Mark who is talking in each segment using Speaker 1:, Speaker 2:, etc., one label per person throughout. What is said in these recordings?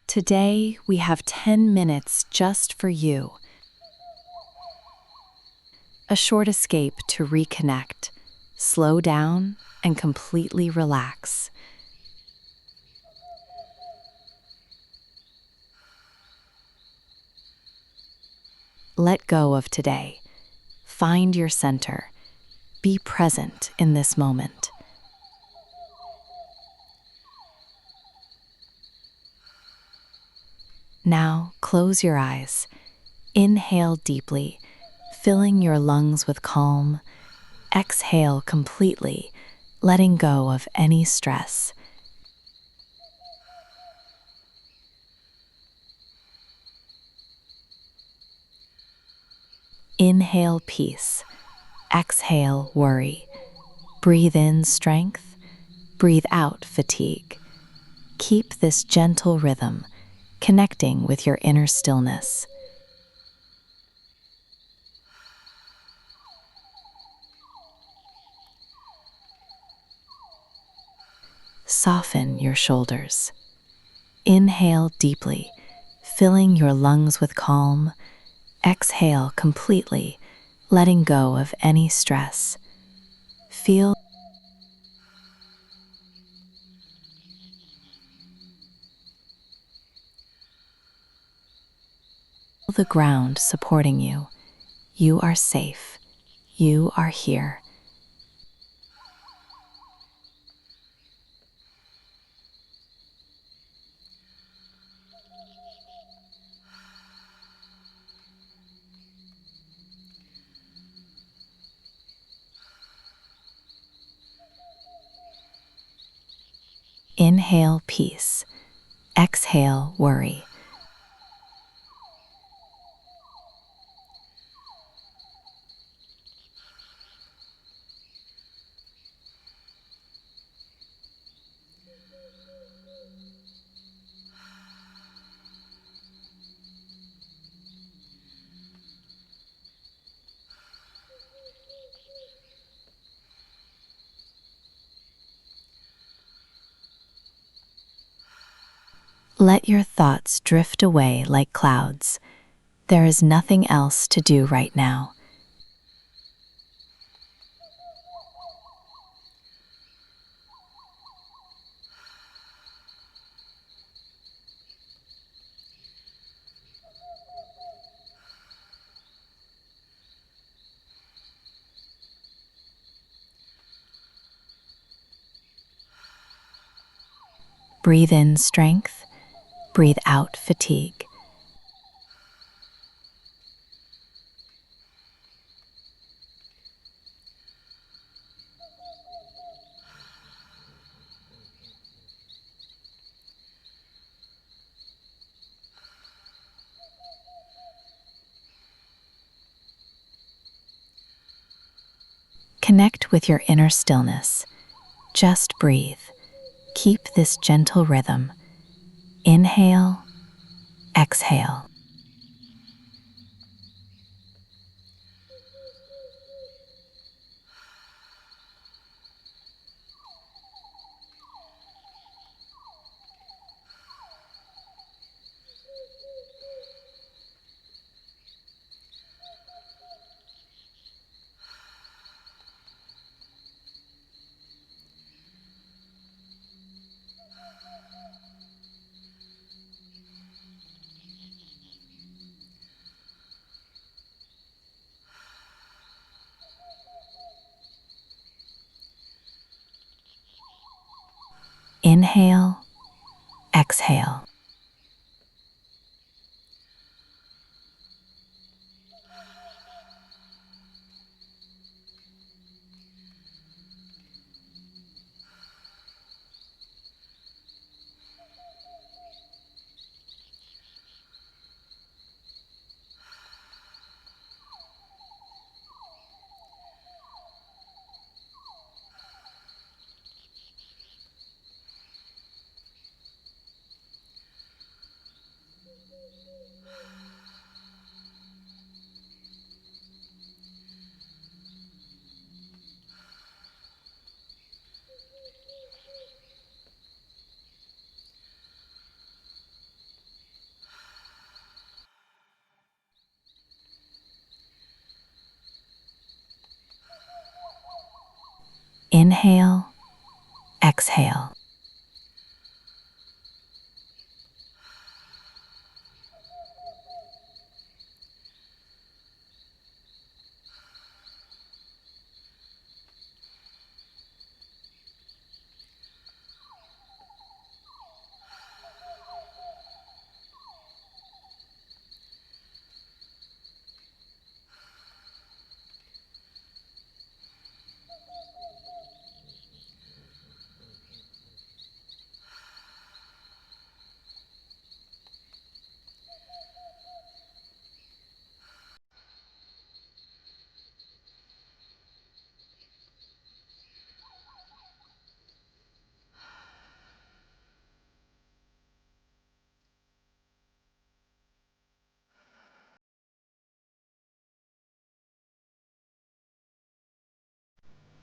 Speaker 1: Today, we have 10 minutes just for you. A short escape to reconnect, slow down, and completely relax. Let go of today. Find your center. Be present in this moment. Now, close your eyes. Inhale deeply, filling your lungs with calm. Exhale completely, letting go of any stress. Inhale peace. Exhale worry. Breathe in strength. Breathe out fatigue. Keep this gentle rhythm, connecting with your inner stillness. Soften your shoulders. Inhale deeply, filling your lungs with calm. Exhale completely, letting go of any stress. Feel the ground supporting you. You are safe. You are here. Inhale peace. Exhale worry. Let your thoughts drift away like clouds. There is nothing else to do right now. Breathe in strength. Breathe out fatigue. Connect with your inner stillness. Just breathe. Keep this gentle rhythm. Inhale, exhale. Inhale, exhale. Inhale, exhale.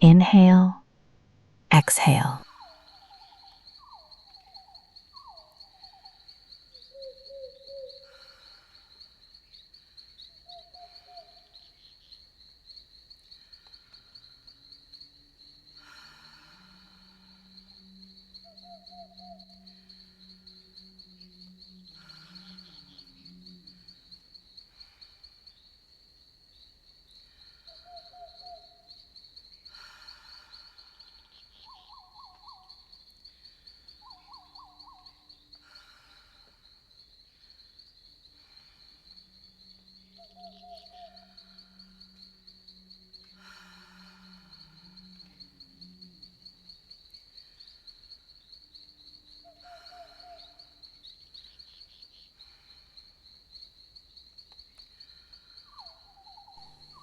Speaker 1: Inhale, exhale.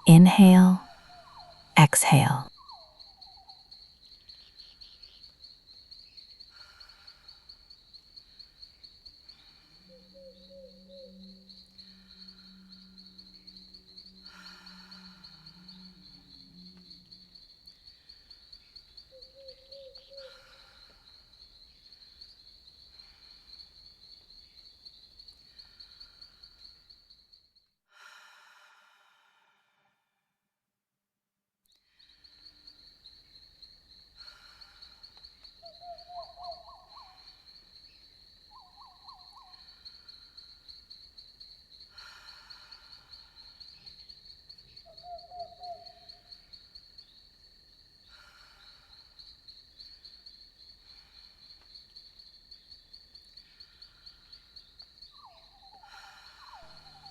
Speaker 1: Inhale, exhale.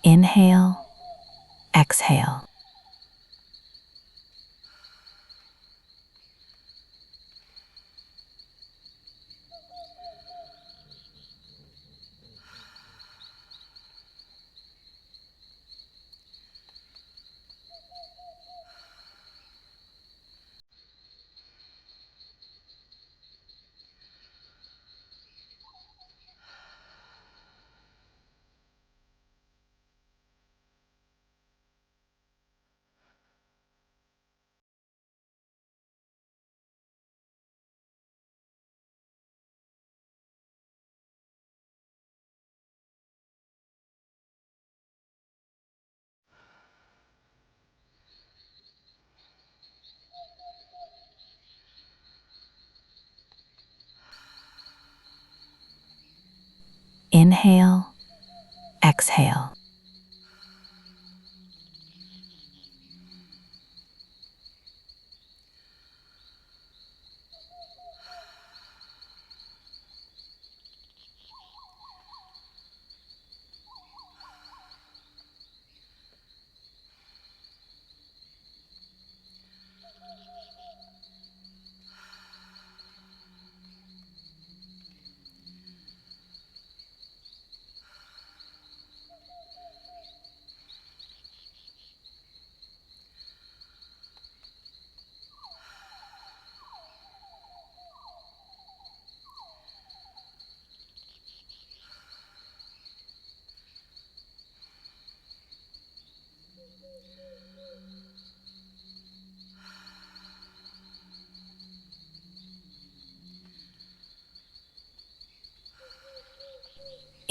Speaker 1: Inhale, exhale. Inhale, exhale.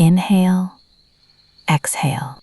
Speaker 1: Inhale, exhale.